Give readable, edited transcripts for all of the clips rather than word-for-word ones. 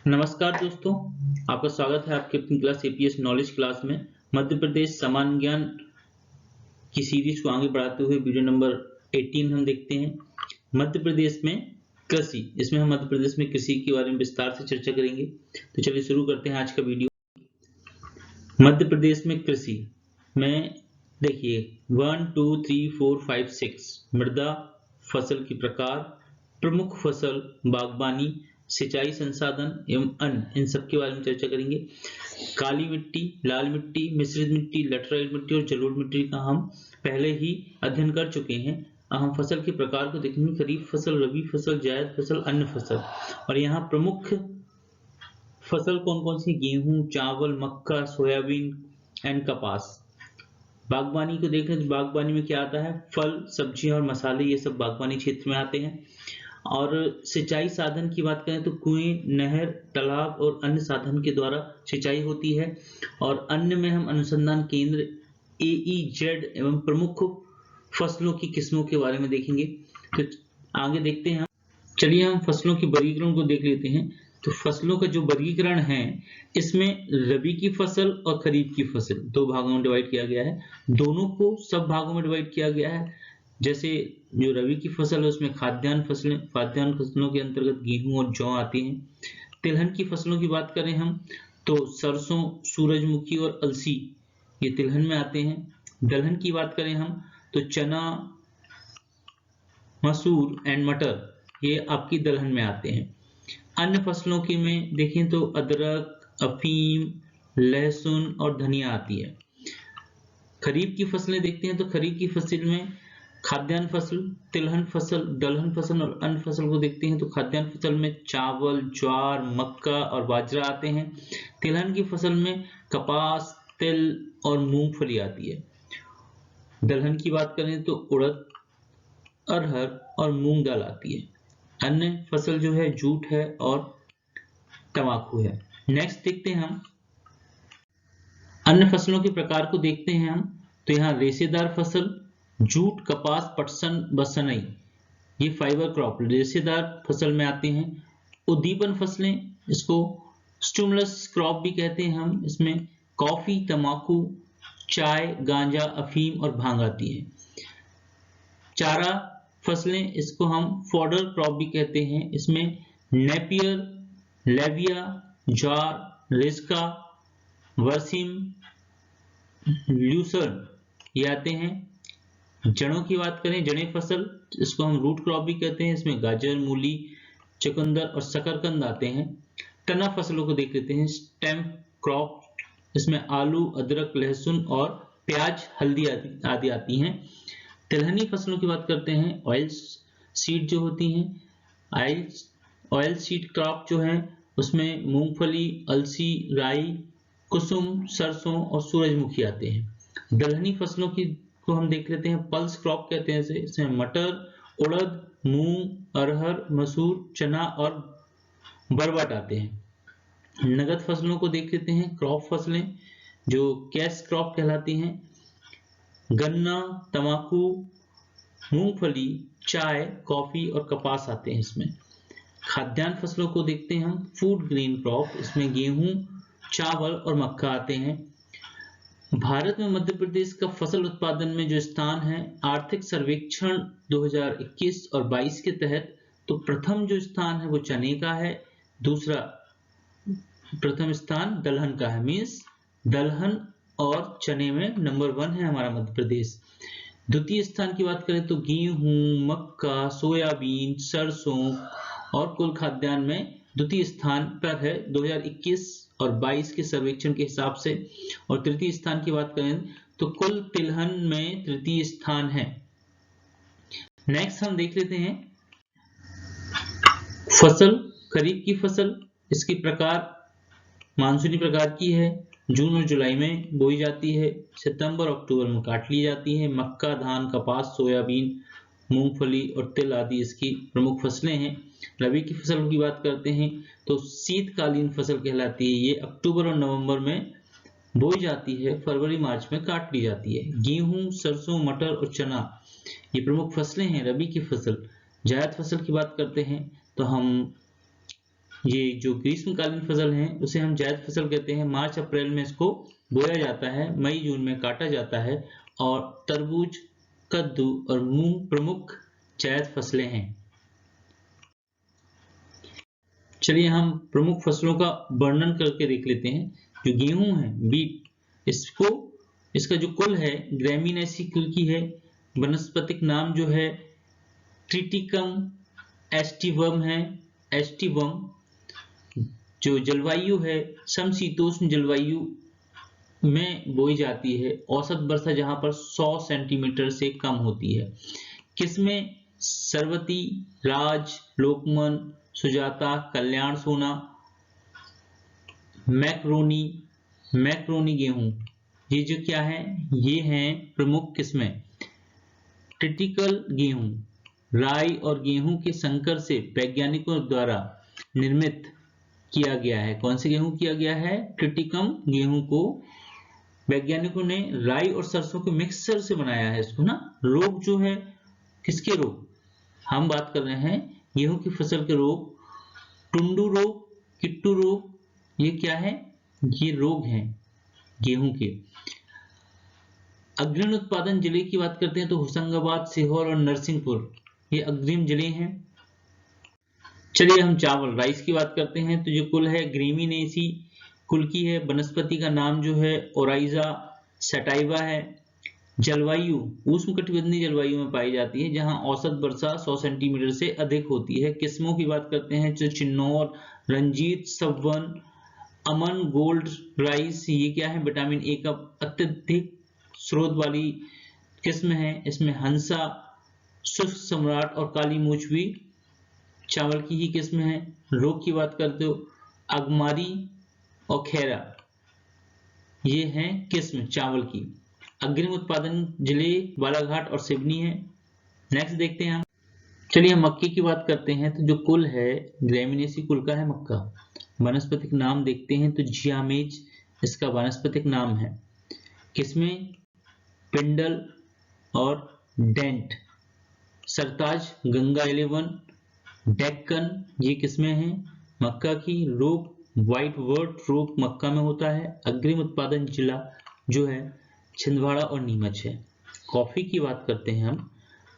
नमस्कार दोस्तों, आपका स्वागत है आपके अपनी क्लास एपीएस नॉलेज क्लास में। मध्य प्रदेश सामान्य ज्ञान की सीरीज को आगे बढ़ाते हुए वीडियो नंबर 18 हम देखते हैं। मध्य प्रदेश में कृषि, इसमें हम मध्य प्रदेश में कृषि के बारे में विस्तार से चर्चा करेंगे। तो चलिए शुरू करते हैं आज का वीडियो। मध्य प्रदेश में कृषि में देखिए 1 2 3 4 5 6 मृदा, फसल की प्रकार, प्रमुख फसल, बागवानी, सिंचाई संसाधन एवं अन्य, इन सब के बारे में चर्चा करेंगे। काली मिट्टी, लाल मिट्टी, मिश्रित मिट्टी, लैटेराइट मिट्टी और जलोढ़ मिट्टी का हम पहले ही अध्ययन कर चुके हैं। हम फसल के प्रकार को देखेंगे, खरीफ फसल, रबी फसल, जायद फसल, अन्य फसल। और यहाँ प्रमुख फसल कौन कौन सी? गेहूं, चावल, मक्का, सोयाबीन एंड कपास। बागवानी को देखें तो बागवानी में क्या आता है? फल, सब्जियां और मसाले, ये सब बागवानी क्षेत्र में आते हैं। और सिंचाई साधन की बात करें तो कुएं, नहर, तालाब और अन्य साधन के द्वारा सिंचाई होती है। और अन्य में हम अनुसंधान केंद्र, AEZ एवं प्रमुख फसलों की किस्मों के बारे में देखेंगे। तो आगे देखते हैं। चलिए हम फसलों के वर्गीकरण को देख लेते हैं। तो फसलों का जो वर्गीकरण है, इसमें रबी की फसल और खरीफ की फसल दो भागों में डिवाइड किया गया है। दोनों को सब भागों में डिवाइड किया गया है। जैसे जो रबी की फसल है उसमें खाद्यान्न फसलों के अंतर्गत गेहूं और जौ आती हैं। तिलहन की फसलों की बात करें हम तो सरसों, सूरजमुखी और अलसी ये तिलहन में आते हैं। दलहन की बात करें हम तो चना, मसूर एंड मटर ये आपकी दलहन में आते हैं। अन्य फसलों की में देखें तो अदरक, अफीम, लहसुन और धनिया आती है। खरीफ की फसलें देखते हैं तो खरीफ की फसल में खाद्यान्न फसल, तिलहन फसल, दलहन फसल और अन्य फसल को देखते हैं तो खाद्यान्न फसल में चावल, ज्वार, मक्का और बाजरा आते हैं। तिलहन की फसल में कपास, तिल और मूंगफली आती है। दलहन की बात करें तो उड़द, अरहर और मूंग दाल आती है। अन्य फसल जो है जूट है और तंबाकू है। नेक्स्ट देखते हैं हम अन्य फसलों के प्रकार को देखते हैं हम तो यहाँ रेशेदार फसल, जूट, कपास, पटसन, बसनई ये फाइबर क्रॉप रेशेदार फसल में आते हैं। उद्दीपन फसलें, इसको स्टिमुलस क्रॉप भी कहते हैं हम, इसमें कॉफी, तंबाकू, चाय, गांजा, अफीम और भांग आती है। चारा फसलें, इसको हम फॉडर क्रॉप भी कहते हैं, इसमें नेपियर, लेविया, ज्वार, रिस्का, वर्सिम, ल्यूसर्न ये आते हैं। जड़ों की बात करें, जड़ें फसल, इसको हम रूट क्रॉप भी कहते हैं, इसमें गाजर, मूली, चुकंदर और शकरकंद आते हैं। तना फसलों को देख लेते हैं, स्टेम क्रॉप, इसमें आलू, अदरक, लहसुन और प्याज, हल्दी आदि आती हैं। तिलहनी फसलों की बात करते हैं, ऑयल सीड जो होती हैं, ऑयल सीड क्रॉप जो है उसमें मूंगफली, अलसी, राई, कुसुम, सरसों और सूरजमुखी आते हैं। दलहनी फसलों की को हम देख लेते हैं, पल्स क्रॉप कहते हैं इसे, इसमें मटर, उड़द, मूंग, अरहर, मसूर, चना और बरबट आते हैं। नगद फसलों को देख लेते हैं, क्रॉप फसलें जो कैश क्रॉप कहलाती हैं, गन्ना, तंबाकू, मूंगफली, चाय, कॉफी और कपास आते हैं इसमें। खाद्यान्न फसलों को देखते हैं हम, फूड ग्रेन क्रॉप, इसमें गेहूं, चावल और मक्का आते हैं। भारत में मध्य प्रदेश का फसल उत्पादन में जो स्थान है, आर्थिक सर्वेक्षण 2021 और 22 के तहत तो प्रथम जो स्थान है वो चने का है, दूसरा प्रथम स्थान दलहन का है, मीन्स दलहन और चने में नंबर 1 है हमारा मध्य प्रदेश। द्वितीय स्थान की बात करें तो गेहूं, मक्का, सोयाबीन, सरसों और कुल खाद्यान्न में द्वितीय स्थान पर है 2021 और 22 के सर्वेक्षण के हिसाब से। और तृतीय स्थान की बात करें तो कुल तिलहन में तृतीय स्थान है। नेक्स्ट हम देख लेते हैं फसल, खरीफ की फसल, इसकी प्रकार मानसूनी प्रकार की है, जून और जुलाई में बोई जाती है, सितंबर अक्टूबर में काट ली जाती है। मक्का, धान, कपास, सोयाबीन, मूंगफली और तिल आदि इसकी प्रमुख फसलें हैं। रबी की फसल की बात करते हैं तो शीतकालीन फसल कहलाती है, ये अक्टूबर और नवंबर में बोई जाती है, फरवरी मार्च में काट ली जाती है। गेहूं, सरसों, मटर और चना ये प्रमुख फसलें हैं रबी की फसल। जायद फसल की बात करते हैं तो हम ये जो ग्रीष्मकालीन फसल है उसे हम जायद फसल कहते हैं। मार्च अप्रैल में इसको बोया जाता है, मई जून में काटा जाता है, और तरबूज, कद्दू और मूंग प्रमुख जायद फसलें हैं। चलिए हम प्रमुख फसलों का वर्णन करके देख लेते हैं। जो गेहूं है, बीट, इसका जो कुल है ग्रेमिनेसी कुल की है। वनस्पतिक नाम जो है ट्रिटिकम एस्टिवम है, एस्टिवम। जो जलवायु है समशीतोष्ण जलवायु में बोई जाती है। औसत वर्षा जहां पर 100 सेंटीमीटर से कम होती है। किस्में सरवती, राज, लोकमन, सुजाता, कल्याण सोना, मैक्रोनी गेहूं, ये जो क्या है, ये हैं प्रमुख किस्में। क्रिटिकल गेहूं, राई और गेहूं के संकर से वैज्ञानिकों द्वारा निर्मित किया गया है। कौन से गेहूं किया गया है? क्रिटिकम गेहूं को वैज्ञानिकों ने राई और सरसों के मिक्सचर से बनाया है इसको ना। रोग जो है, किसके रोग हम बात कर रहे हैं? गेहूं की फसल के रोग, टुंडू रोग, किट्टू रोग, ये क्या है? ये रोग हैं गेहूं के। अग्रणी उत्पादन जिले की बात करते हैं तो होशंगाबाद, सीहोर और नरसिंहपुर ये अग्रिम जिले हैं। चलिए हम चावल, राइस की बात करते हैं तो जो कुल है ग्रेमिनेसी कुल की है। वनस्पति का नाम जो है ओराइजा सटाइवा है। जलवायु उष्णकटिबंधीय जलवायु में पाई जाती है जहां औसत वर्षा 100 सेंटीमीटर से अधिक होती है। किस्मों की बात करते हैं तो चिन्नौर, रंजीत, सवन, अमन, गोल्ड राइस, ये क्या है? विटामिन ए का अत्यधिक स्रोत वाली किस्म है। इसमें हंसा, शुष्क सम्राट और काली मूछ भी चावल की ही किस्म है। रोग की बात करते हो अगमारी और खैरा, ये हैं किस्म चावल की। अग्रिम उत्पादन जिले बालाघाट और सिवनी है। नेक्स्ट देखते हैं हम। चलिए हम मक्के की बात करते हैं तो जो कुल है ग्रेमिनेसी कुल का है मक्का। वनस्पतिक नाम देखते हैं तो जियामेज इसका वनस्पतिक नाम है। किस्में पिंडल और डेंट, सरताज, गंगा 11, डेक्कन, ये किस्में हैं मक्का की। रोग व्हाइट वर्ट रोग मक्का में होता है। अग्रिम उत्पादन जिला जो है छिंदवाड़ा और नीमच है। कॉफी की बात करते हैं हम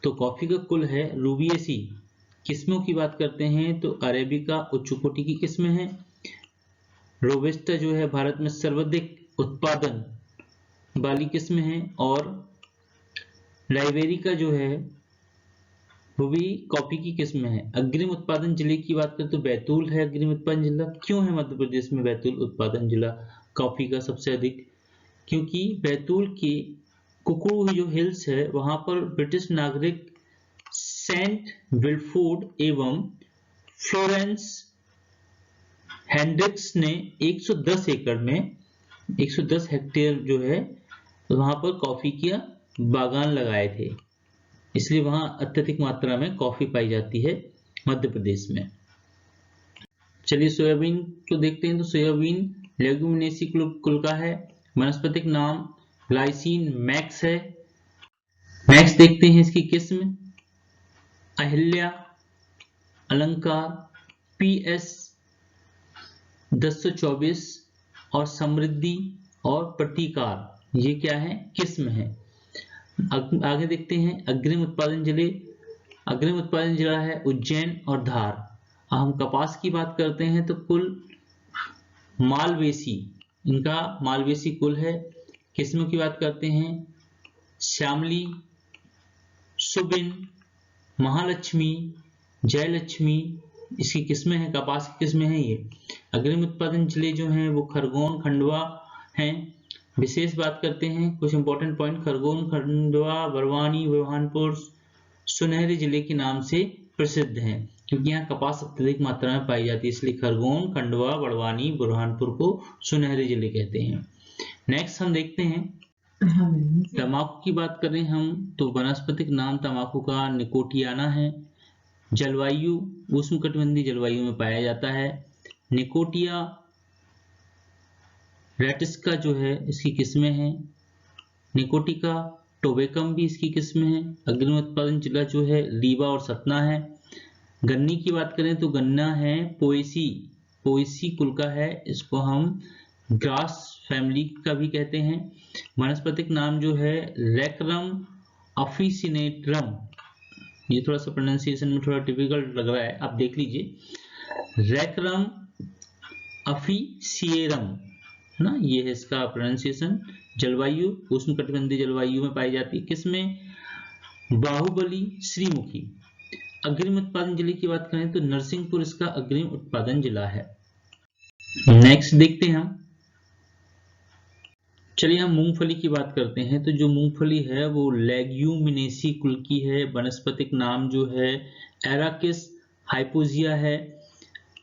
तो कॉफी का कुल है रूबिएसी। किस्मों की बात करते हैं तो अरेबिका उच्च कोटि की किस्में हैं। रोबस्टा जो है भारत में सर्वाधिक उत्पादन वाली किस्म है, और लाइबेरिका जो है वो भी कॉफी की किस्म है। अग्रिम उत्पादन जिले की बात करें तो बैतूल है अग्रिम उत्पादन जिला। क्यों है मध्य प्रदेश में बैतूल उत्पादन जिला कॉफी का सबसे अधिक? क्योंकि बैतूल के कुकरू जो हिल्स है वहां पर ब्रिटिश नागरिक सेंट विल्फोर्ड एवं फ्लोरेंस हेंड्रिक्स ने 110 एकड़ में 110 हेक्टेयर जो है वहां पर कॉफी का बागान लगाए थे। इसलिए वहां अत्यधिक मात्रा में कॉफी पाई जाती है मध्य प्रदेश में। चलिए सोयाबीन को देखते हैं तो सोयाबीन लेग्यूमिनेसी कुल का है। वनस्पतिक नाम ग्लाइसिन मैक्स है। नेक्स्ट देखते हैं इसकी किस्म अहिल्या, अलंकार, PS 1024 और समृद्धि और प्रतिकार, ये क्या है? किस्म है। आगे देखते हैं अग्रिम उत्पादन जिले। अग्रिम उत्पादन जिला है उज्जैन और धार। हम कपास की बात करते हैं तो कुल मालवेसी, इनका मालवेसी कुल है। किस्मों की बात करते हैं श्यामली, सुबिन, महालक्ष्मी, जयलक्ष्मी, इसकी किस्में हैं, कपास की किस्में हैं ये। अग्रिम उत्पादन जिले जो हैं वो खरगोन, खंडवा हैं। विशेष बात करते हैं कुछ इंपॉर्टेंट पॉइंट। खरगोन, खंडवा, बड़वानी, बुरहानपुर सुनहरे जिले के नाम से प्रसिद्ध हैं क्योंकि यहाँ कपास अत्यधिक मात्रा में पाई जाती है, इसलिए खरगोन, खंडवा, बड़वानी, बुरहानपुर को सुनहरे जिले कहते हैं। नेक्स्ट हम देखते हैं तंबाकू की बात करें हम तो वनस्पतिक नाम तंबाकू का निकोटियाना है। जलवायु उष्णकटिबंधीय जलवायु में पाया जाता है। निकोटिया रेटिस्का जो है इसकी किस्में हैं। निकोटिका टोबेकम भी इसकी किस्में हैं। अग्रिम उत्पादन जिला जो है रीवा और सतना है। गन्ने की बात करें तो गन्ना है पोएसी पोएसी कुल का है, इसको हम ग्रास फैमिली का भी कहते हैं। वानस्पतिक नाम जो है रैक्रम ऑफिसिनेटरम, ये थोड़ा सा प्रोनाउंसिएशन में थोड़ा डिफिकल्ट लग रहा है, आप देख लीजिए। रैक्रम ऑफिसिएरम ना, ये है इसका प्रोनाउंसिएशन। जलवायु उष्णकटिबंधीय जलवायु में पाई जाती है। किसमें? बाहुबली श्रीमुखी। अग्रिम उत्पादन जिले की बात करें तो नरसिंहपुर इसका अग्रिम उत्पादन जिला है। नेक्स्ट देखते हैं हम। चलिए हम मूंगफली की बात करते हैं। तो जो मूंगफली है वो लेग्यूमिनेसी कुल की है। वनस्पतिक नाम जो है एराकिस हाइपोजिया है।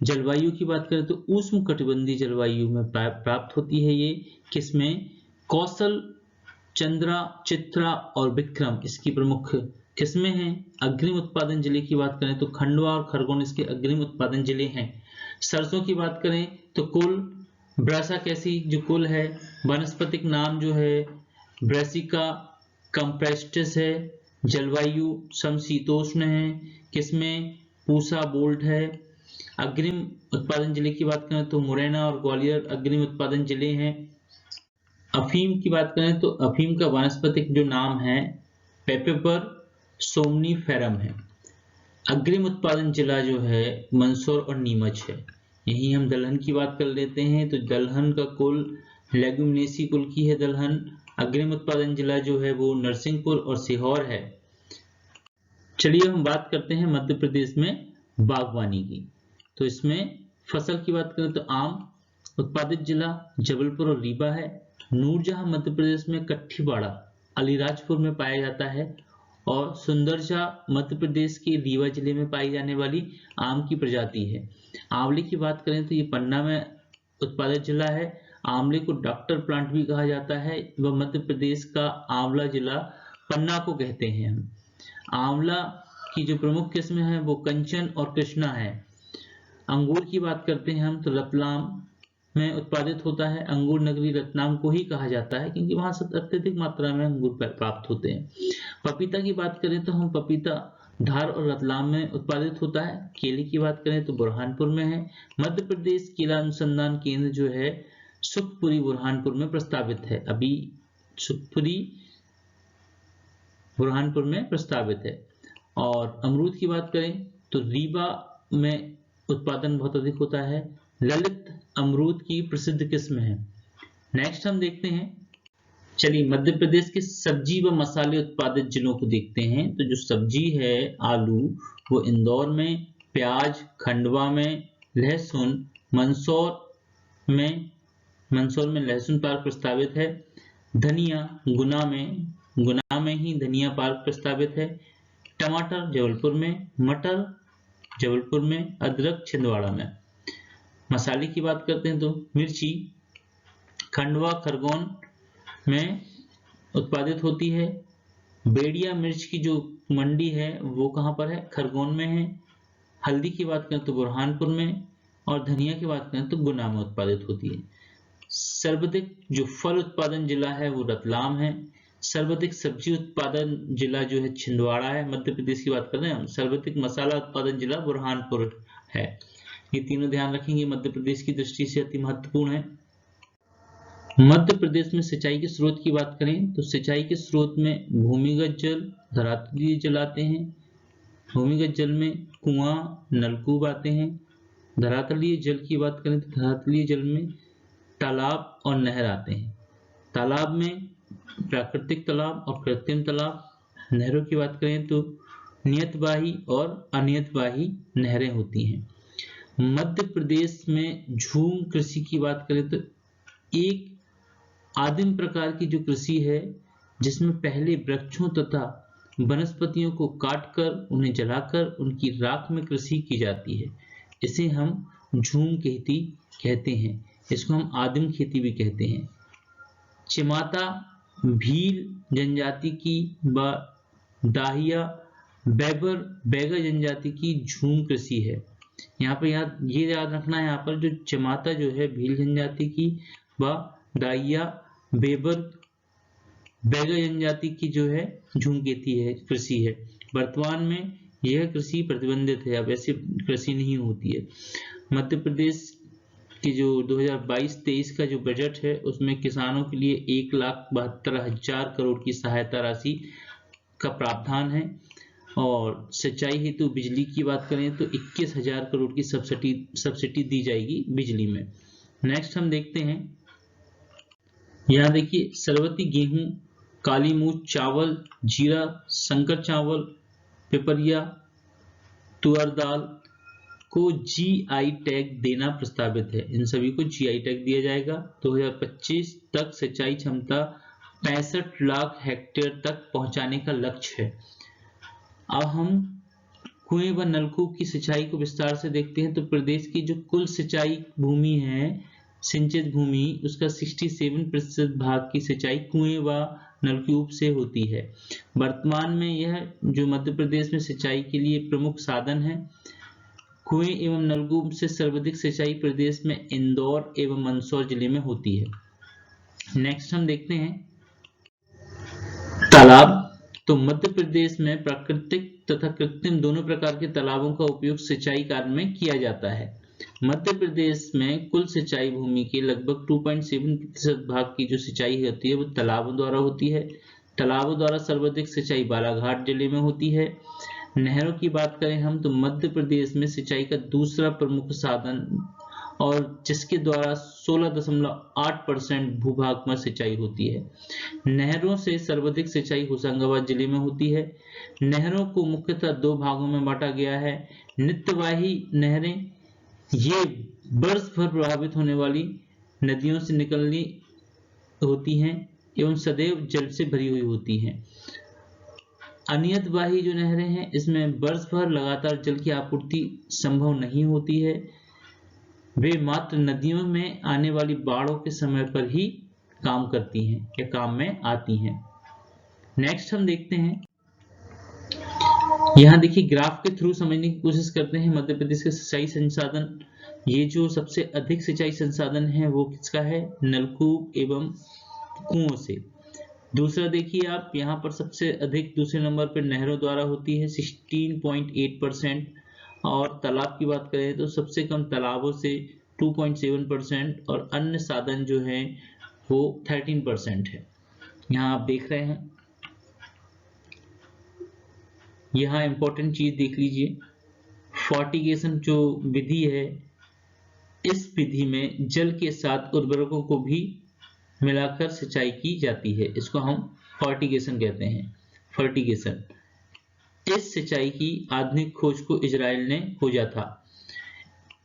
जलवायु की बात करें तो उष्णकटिबंधीय जलवायु में प्राप्त होती है। ये किसमें? कौशल, चंद्रा, चित्रा और विक्रम इसकी प्रमुख किस्में हैं। अग्रिम उत्पादन जिले की बात करें तो खंडवा और खरगोन इसके अग्रिम उत्पादन जिले हैं। सरसों की बात करें तो कुल ब्रासिकासी जो कुल है, वनस्पतिक नाम जो है ब्रासिका कंप्रेस्टिस है। जलवायु समशीतोष्ण है। किसमें? पूसा बोल्ट है। अग्रिम उत्पादन जिले की बात करें तो मुरैना और ग्वालियर अग्रिम उत्पादन जिले हैं। अफीम की बात करें तो अफीम का वानस्पतिक जो नाम है पेपेपर सोमनीफेरम है। अग्रिम उत्पादन जिला जो है मंदसौर और नीमच है। यही हम दलहन की बात कर लेते हैं। तो दलहन का कुल लेग्यूमिनेसी कुल की है दलहन। अग्रिम उत्पादन जिला जो है वो नरसिंहपुर और सीहोर है। चलिए हम बात करते हैं मध्य प्रदेश में बागवानी की। तो इसमें फसल की बात करें तो आम उत्पादित जिला जबलपुर और रीवा है। नूरजहां मध्य प्रदेश में कठीबाड़ा अलीराजपुर में पाया जाता है। और सुंदरजा मध्य प्रदेश के रीवा जिले में पाई जाने वाली आम की प्रजाति है। आंवले की बात करें तो ये पन्ना में उत्पादित जिला है। आंवले को डॉक्टर प्लांट भी कहा जाता है। वह मध्य प्रदेश का आंवला जिला पन्ना को कहते हैं हम। आंवला की जो प्रमुख किस्में हैं वो कंचन और कृष्णा है। अंगूर की बात करते हैं हम तो रतलाम में उत्पादित होता है। अंगूर नगरी रतलाम को ही कहा जाता है क्योंकि वहां से अत्यधिक मात्रा में अंगूर प्राप्त होते हैं। पपीता की बात करें तो हम पपीता धार और रतलाम में उत्पादित होता है। केले की बात करें तो बुरहानपुर में है। मध्य प्रदेश केला अनुसंधान केंद्र जो है सुखपुरी बुरहानपुर में प्रस्तावित है। अभी सुखपुरी बुरहानपुर में प्रस्तावित है। और अमरूद की बात करें तो रीवा में उत्पादन बहुत अधिक होता है। ललित अमरूद की प्रसिद्ध किस्म है। नेक्स्ट हम देखते हैं। चलिए मध्य प्रदेश के सब्जी व मसाले उत्पादित जिलों को देखते हैं। तो जो सब्जी है आलू वो इंदौर में, प्याज खंडवा में, लहसुन मंदसौर में लहसुन पार्क प्रस्तावित है। धनिया गुना में ही धनिया पार्क प्रस्तावित है। टमाटर जबलपुर में, मटर जबलपुर में, अदरक छिंदवाड़ा में। मसाले की बात करते हैं तो मिर्ची खंडवा खरगोन में उत्पादित होती है। बेड़िया मिर्च की जो मंडी है वो कहाँ पर है? खरगोन में है। हल्दी की बात करें तो बुरहानपुर में। और धनिया की बात करें तो गुना में उत्पादित होती है। सर्वाधिक जो फल उत्पादन जिला है वो रतलाम है। सर्वाधिक सब्जी उत्पादन जिला जो है छिंदवाड़ा है। मध्य प्रदेश की बात कर रहे हैं हम। सर्वाधिक मसाला उत्पादन जिला बुरहानपुर है। ये तीनों ध्यान रखेंगे, मध्य प्रदेश की दृष्टि से अति महत्वपूर्ण है। मध्य प्रदेश में सिंचाई के स्रोत की बात करें तो सिंचाई के स्रोत में भूमिगत जल, धरातलीय जल आते हैं। भूमिगत जल में कुआं, नलकूप आते हैं। धरातलीय जल की बात करें तो धरातलीय जल में तालाब और नहर आते हैं। तालाब में प्राकृतिक तालाब और कृत्रिम तालाब। नहरों की बात करें तो नियतवाही और अनियतवाही नहरें होती हैं। मध्य प्रदेश में झूम कृषि की बात करें तो एक आदिम प्रकार की जो कृषि है जिसमें पहले वृक्षों तथा वनस्पतियों को काटकर उन्हें जलाकर उनकी राख में कृषि की जाती है। इसे हम झूम खेती कहते हैं। इसको हम आदिम खेती भी कहते हैं। चिमाता भील जनजाति की व दाहिया बैगा जनजाति की झूम कृषि है। यहाँ पर ये याद रखना है, यहाँ पर जो चिमाता जो है भील जनजाति की व दाहिया बैगा जनजाति की जो है झूम खेती है, कृषि है। वर्तमान में यह कृषि प्रतिबंधित है, अब ऐसी कृषि नहीं होती है। मध्य प्रदेश कि जो 2022-23 का जो बजट है उसमें किसानों के लिए 1,72,000 करोड़ की सहायता राशि का प्रावधान है, और सिंचाई हेतु बिजली की बात करें तो 21,000 करोड़ की सब्सिडी दी जाएगी बिजली में। नेक्स्ट हम देखते हैं, यहाँ देखिए सरबती गेहूं, काली मूंग, चावल, जीरा, संकर चावल, पिपरिया, तुअर दाल को जीआई टैग देना प्रस्तावित है। इन सभी को जीआई टैग दिया जाएगा। 2025 तक सिंचाई क्षमता 65 लाख हेक्टेयर तक पहुंचाने का लक्ष्य है। अब हम कुएं व नलकूप की सिंचाई को विस्तार से देखते हैं। तो प्रदेश की जो कुल सिंचाई भूमि है, सिंचित भूमि, उसका 67% भाग की सिंचाई कुएं व नलकूप से होती है। वर्तमान में यह जो मध्य प्रदेश में सिंचाई के लिए प्रमुख साधन है, कुएं एवं नलकूप से सर्वाधिक सिंचाई प्रदेश में इंदौर एवं मंदसौर जिले में होती है। नेक्स्ट हम देखते हैं तालाब। तो मध्य प्रदेश में प्राकृतिक तथा कृत्रिम दोनों प्रकार के तालाबों का उपयोग सिंचाई कार्य में किया जाता है। मध्य प्रदेश में कुल सिंचाई भूमि के लगभग 2.7% भाग की जो सिंचाई होती है वो तालाबों द्वारा होती है। तालाबों द्वारा सर्वाधिक सिंचाई बालाघाट जिले में होती है। नहरों की बात करें हम तो मध्य प्रदेश में सिंचाई का दूसरा प्रमुख साधन, और जिसके द्वारा 16.8% भूभाग में सिंचाई होती है। नहरों से सर्वाधिक सिंचाई होशंगाबाद जिले में होती है। नहरों को मुख्यतः दो भागों में बांटा गया है। नित्यवाही नहरें, ये वर्ष भर प्रभावित होने वाली नदियों से निकलनी होती हैं एवं सदैव जल से भरी हुई होती हैं। अनियतवाही जो नहरें हैं, इसमें वर्ष भर लगातार जल की आपूर्ति संभव नहीं होती है। वे मात्र नदियों में आने वाली बाढ़ों के समय पर ही काम करती हैं या काम में आती हैं। नेक्स्ट हम देखते हैं, यहाँ देखिए ग्राफ के थ्रू समझने की कोशिश करते हैं मध्य प्रदेश के सिंचाई संसाधन। ये जो सबसे अधिक सिंचाई संसाधन है वो किसका है? नलकूप एवं कुओं से। दूसरा देखिए आप, यहाँ पर सबसे अधिक दूसरे नंबर पर नहरों द्वारा होती है 16.8%, और तालाब की बात करें तो सबसे कम तालाबों से 2.7%, और अन्य साधन जो है वो 13% है। यहाँ आप देख रहे हैं, यहाँ इंपॉर्टेंट चीज देख लीजिए, फर्टिगेशन जो विधि है, इस विधि में जल के साथ उर्वरकों को भी मिलाकर सिंचाई की जाती है। इसको हम फर्टिगेशन कहते हैं। फर्टिगेशन, इस सिंचाई की आधुनिक खोज को इजराइल ने खोजा था।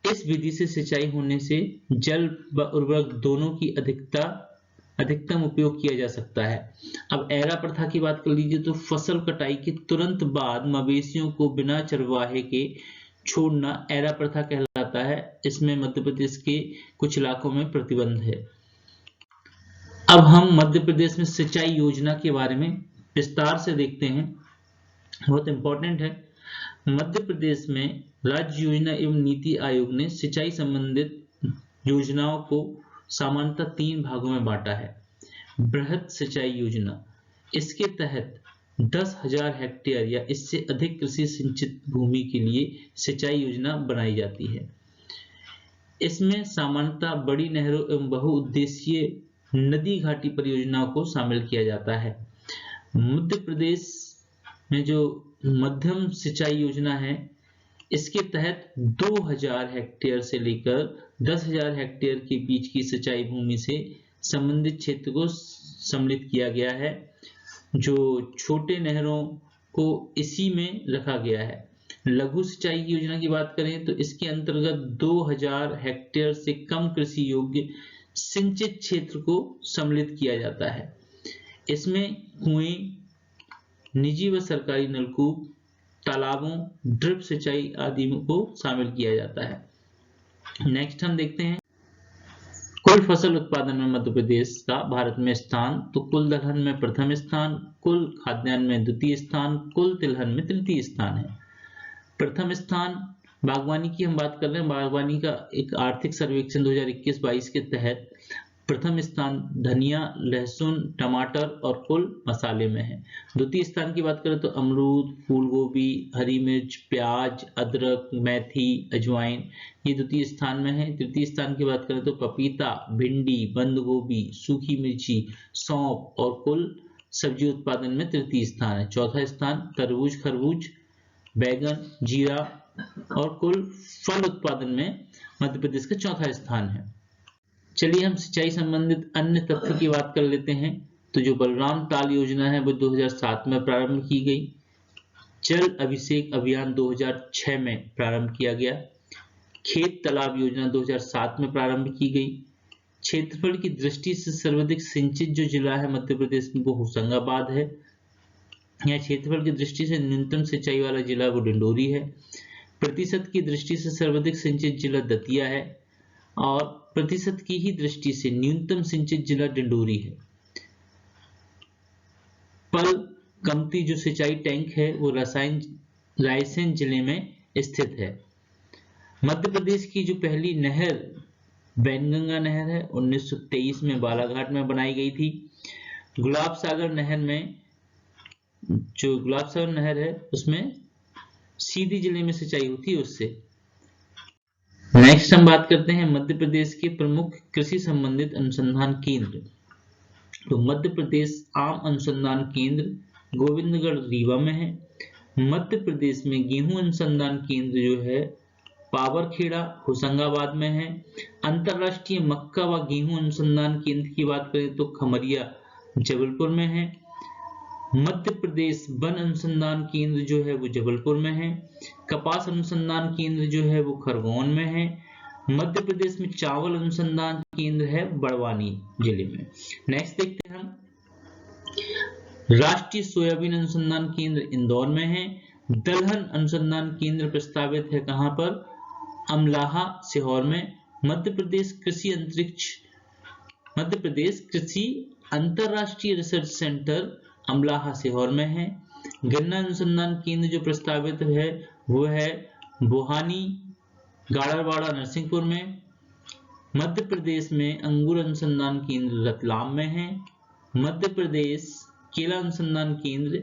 इस विधि से सिंचाई होने से जल व उर्वरक दोनों की अधिकतम उपयोग किया जा सकता है। अब एरा प्रथा की बात कर लीजिए तो फसल कटाई के तुरंत बाद मवेशियों को बिना चरवाहे के छोड़ना एरा प्रथा कहलाता है। इसमें मध्य प्रदेश के कुछ इलाकों में प्रतिबंध है। अब हम मध्य प्रदेश में सिंचाई योजना के बारे में विस्तार से देखते हैं, बहुत इंपॉर्टेंट है। मध्य प्रदेश में राज्य योजना एवं नीति आयोग ने सिंचाई संबंधित योजनाओं को सामान्यतः 3 भागों में बांटा है। बृहद सिंचाई योजना, इसके तहत 10,000 हेक्टेयर या इससे अधिक कृषि सिंचित भूमि के लिए सिंचाई योजना बनाई जाती है। इसमें सामान्यतः बड़ी नहरों एवं बहुउद्देशीय नदी घाटी परियोजनाओं को शामिल किया जाता है। मध्य प्रदेश में जो मध्यम सिंचाई योजना है, इसके तहत 2,000 हेक्टेयर से लेकर 10,000 हेक्टेयर के बीच की सिंचाई भूमि से संबंधित क्षेत्र को सम्मिलित किया गया है। जो छोटे नहरों को इसी में रखा गया है। लघु सिंचाई की योजना की बात करें तो इसके अंतर्गत 2,000 हेक्टेयर से कम कृषि योग्य सिंचित क्षेत्र को सम्मिलित किया जाता है। इसमें कुएं, निजी व सरकारी नलकूप, तालाबों, ड्रिप सिंचाई आदि को शामिल किया जाता है। नेक्स्ट हम देखते हैं कुल फसल उत्पादन में मध्य प्रदेश का भारत में स्थान। तो कुल दलहन में प्रथम स्थान, कुल खाद्यान्न में द्वितीय स्थान, कुल तिलहन में तृतीय स्थान है। प्रथम स्थान बागवानी की हम बात कर रहे हैं। बागवानी का एक आर्थिक सर्वेक्षण 2021-22 के तहत प्रथम स्थान धनिया, लहसुन, टमाटर और कुल मसाले में है। द्वितीय स्थान की बात करें तो अमरूद, फूल गोभी, हरी मिर्च, प्याज, अदरक, मेथी, अजवाइन, ये द्वितीय स्थान में है। तृतीय स्थान की बात करें तो पपीता, भिंडी, बंद गोभी, सूखी मिर्ची, सौंफ और कुल सब्जी उत्पादन में तृतीय स्थान है। चौथा स्थान तरबूज, खरबूज, बैगन, जीरा और कुल फल उत्पादन में मध्य प्रदेश का चौथा स्थान है। चलिए हम सिंचाई संबंधित अन्य तथ्य की बात कर लेते हैं। तो जो बलराम ताल योजना है वो 2007 में प्रारंभ की गई। जल अभिषेक अभियान 2006 में प्रारंभ किया गया। खेत तालाब योजना 2007 में प्रारंभ की गई। क्षेत्रफल की दृष्टि से सर्वाधिक सिंचित जो जिला है मध्य प्रदेश में वो होशंगाबाद है। यहाँ क्षेत्रफल की दृष्टि से न्यूनतम सिंचाई वाला जिला वो डिंडोरी है। प्रतिशत की दृष्टि से सर्वाधिक सिंचित जिला दतिया है और प्रतिशत की ही दृष्टि से न्यूनतम सिंचित जिला डिंडोरी है। पल कमती जो सिंचाई टैंक है वो रायसेन जिले में स्थित है। मध्य प्रदेश की जो पहली नहर वैनगंगा नहर है 1923 में बालाघाट में बनाई गई थी। गुलाब सागर नहर है उसमें सीधी जिले में सिंचाई होती है उससे। नेक्स्ट हम बात करते हैं मध्य प्रदेश के प्रमुख कृषि संबंधित अनुसंधान केंद्र। तो मध्य प्रदेश आम अनुसंधान केंद्र गोविंदगढ़ रीवा में है। मध्य प्रदेश में गेहूं अनुसंधान केंद्र जो है पावरखेड़ा होशंगाबाद में है। अंतरराष्ट्रीय मक्का व गेहूं अनुसंधान केंद्र की बात करें तो खमरिया जबलपुर में है। मध्य प्रदेश वन अनुसंधान केंद्र जो है वो जबलपुर में है। कपास अनुसंधान केंद्र जो है वो खरगोन में है। मध्य प्रदेश में चावल अनुसंधान केंद्र है बड़वानी जिले में। नेक्स्ट देखते हैं हम राष्ट्रीय सोयाबीन अनुसंधान केंद्र इंदौर में है। दलहन अनुसंधान केंद्र प्रस्तावित है कहां पर? अमलाहा सीहोर में। मध्य प्रदेश कृषि अंतरराष्ट्रीय रिसर्च सेंटर अमलाहा सीहोर में है। गन्ना अनुसंधान केंद्र जो प्रस्तावित है वो है बोहानी गाड़रवाड़ा नरसिंहपुर में। मध्य प्रदेश में अंगूर अनुसंधान केंद्र रतलाम में है। मध्य प्रदेश केला अनुसंधान केंद्र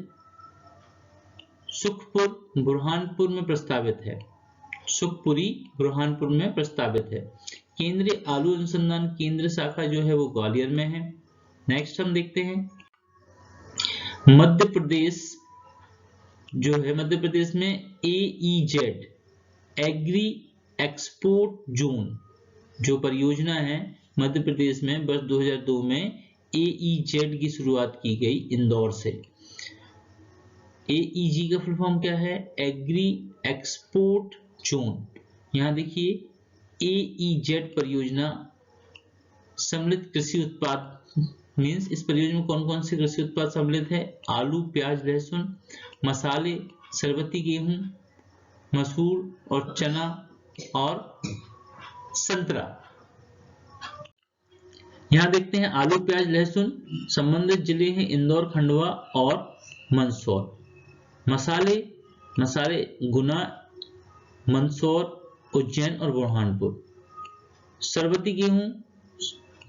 सुखपुरी बुरहानपुर में प्रस्तावित है। केंद्रीय आलू अनुसंधान केंद्र शाखा जो है वो ग्वालियर में है। नेक्स्ट हम देखते हैं मध्य प्रदेश में AEZ एग्री एक्सपोर्ट जोन जो परियोजना है मध्य प्रदेश में वर्ष 2002 में AEZ की शुरुआत की गई इंदौर से। AEG का फुल फॉर्म क्या है? Agree export zone. यहां देखिए AEZ परियोजना सम्मिलित कृषि उत्पाद मीन्स इस परियोजना में कौन कौन से कृषि उत्पाद सम्मिलित है? आलू, प्याज, लहसुन, मसाले, शरबती गेहूं, मसूर और चना और संतरा। यहां देखते हैं आलू, प्याज, लहसुन संबंधित जिले हैं इंदौर, खंडवा और मंदसौर। मसाले गुना, मंदसौर, उज्जैन और बुरहानपुर। शरबती गेहूं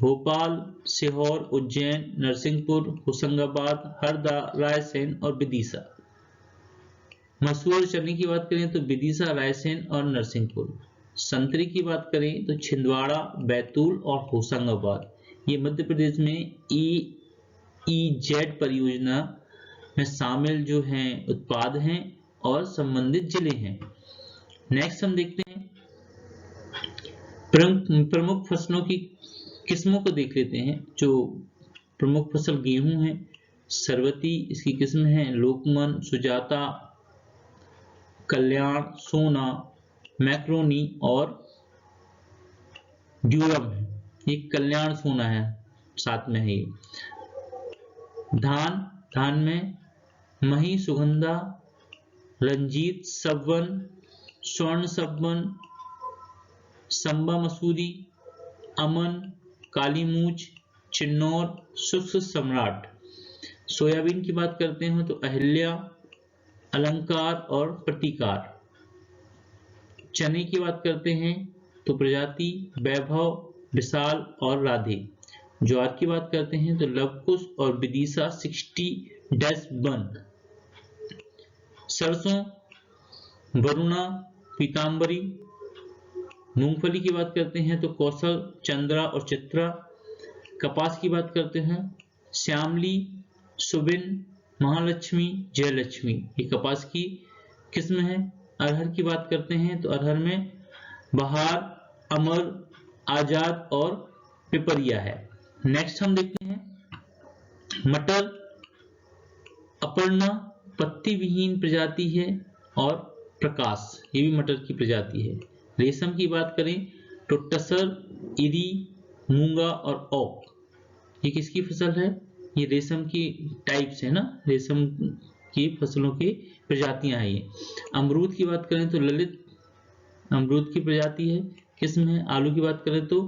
भोपाल, सीहोर, उज्जैन, नरसिंहपुर, होशंगाबाद, हरदा, रायसेन और विदिशा। मसूर और चने की बात करें तो विदिशा, रायसेन और नरसिंहपुर। संतरी की बात करें तो छिंदवाड़ा, बैतूल और होशंगाबाद। ये मध्य प्रदेश में AEZ परियोजना में शामिल जो हैं उत्पाद हैं और संबंधित जिले हैं। नेक्स्ट हम देखते हैं प्रमुख फसलों की किस्मों को देख लेते हैं। जो प्रमुख फसल गेहूं है, सरवती इसकी किस्म है, लोकमन, सुजाता, कल्याण, सोना, मैक्रोनी और ड्यूरम है। ये कल्याण सोना है साथ में है। धान में मही, सुगंधा, रंजीत, सबवन, स्वर्ण सबवन, संबा मसूरी, अमन, काली मूंछ, चिन्नौर, शुष्क सम्राट। सोयाबीन की बात करते हैं तो अहिल्या, अलंकार और प्रतिकार। चने की बात करते हैं तो प्रजाति, वैभव, विशाल और राधे। ज्वार की बात करते हैं तो लवकुश और विदिशा 60-1। सरसों वरुणा पीतांबरी। मूंगफली की बात करते हैं तो कौशल, चंद्रा और चित्रा। कपास की बात करते हैं श्यामली, सुबिन, महालक्ष्मी, जयलक्ष्मी, ये कपास की किस्म है। अरहर की बात करते हैं तो अरहर में बहार, अमर, आजाद और पिपरिया है। नेक्स्ट हम देखते हैं मटर, अपर्णा पत्ती विहीन प्रजाति है और प्रकाश, ये भी मटर की प्रजाति है। रेशम की बात करें तो टसर, इरी, मूंगा और ओक, ये किसकी फसल है? ये रेशम की टाइप्स है ना, रेशम की फसलों की प्रजातियां हैं ये। अमरूद की बात करें तो ललित अमरूद की प्रजाति है, किस्म है। आलू की बात करें तो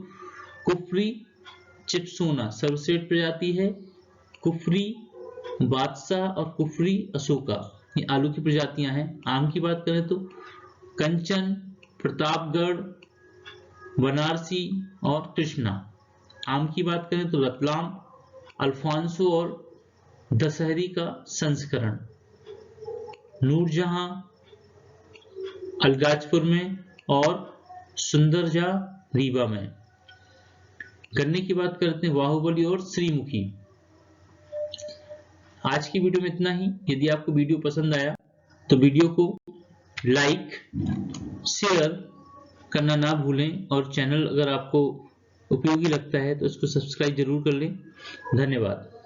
कुफरी चिप्सोना सर्वश्रेष्ठ प्रजाति है। कुफरी बादशाह और कुफरी अशोका, ये आलू की प्रजातियां हैं। आम की बात करें तो कंचन, प्रतापगढ़, बनारसी और कृष्णा। आम की बात करें तो रतलाम, अल्फांसो और दशहरी का संस्करण। नूरजहां अलीराजपुर में और सुंदरजा रीवा में। गन्ने की बात करते हैं बाहुबली और श्रीमुखी। आज की वीडियो में इतना ही। यदि आपको वीडियो पसंद आया तो वीडियो को लाइक, शेयर करना ना भूलें और चैनल अगर आपको उपयोगी लगता है तो इसको सब्सक्राइब जरूर कर लें। धन्यवाद।